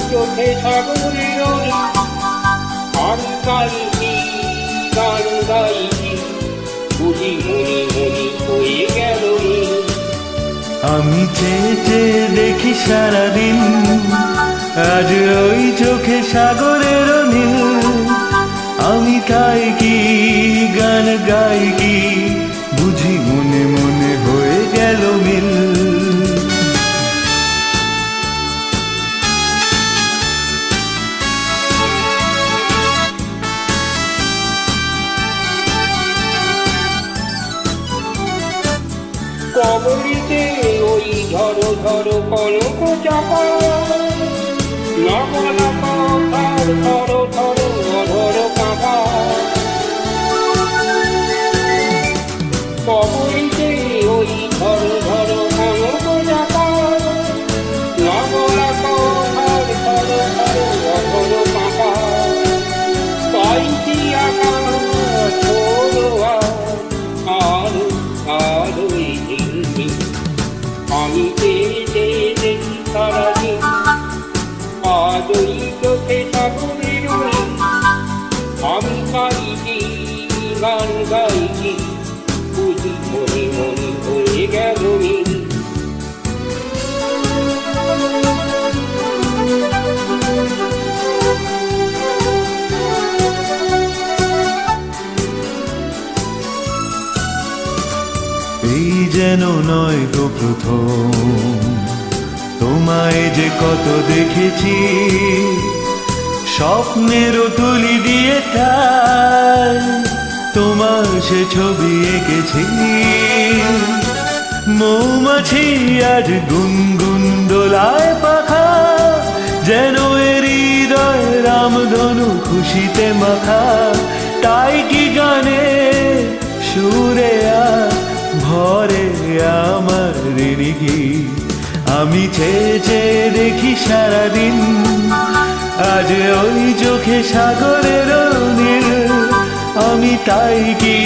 চোখে সাগরের আমি গাইছি গান গাইছি বুঝি মনি মনি হয়ে গেল আমি চেয়ে চেয়ে দেখি সারাদিন আজ ওই চোখে সাগরের নীল আমি তাই কি গান গাই কি বুঝি মনে মনে হয়ে গেল মিল কবরিতে ওই ঝড়ো ঝড়ো কলক চাপা নগর কথার ধরো ধরো অধর কাঁপা কবরিতে ওই ঝড়ো ঝড়ো কলক চাপা নগর কথার ধরো ধরো অধর কাঁপা পাইছি আকাশ ছোড়ো আলো আলোই আমি পেয়ে দেখি সারাদিন আজ ওই চোখে সাগরের আমি গাইছি গান গাইছি বুঝি মনে মনে হয়ে গেল এই যেন নয় গো প্রথম তোমায় যে কত দেখেছি স্বপ্নেরও তুলি দিয়ে তাই তোমার সে ছবি এঁকেছি মৌমাছি আর গুনগুন দোলায় পাখা যেন এর হৃদয় রামধনু খুশিতে মাখা তাই কি গানে সুরে আর ভরে আমার ঋণী আমি চেয়ে চেয়ে দেখি সারাদিন আজ ওই চোখে সাগরের নীল আমি তাই কি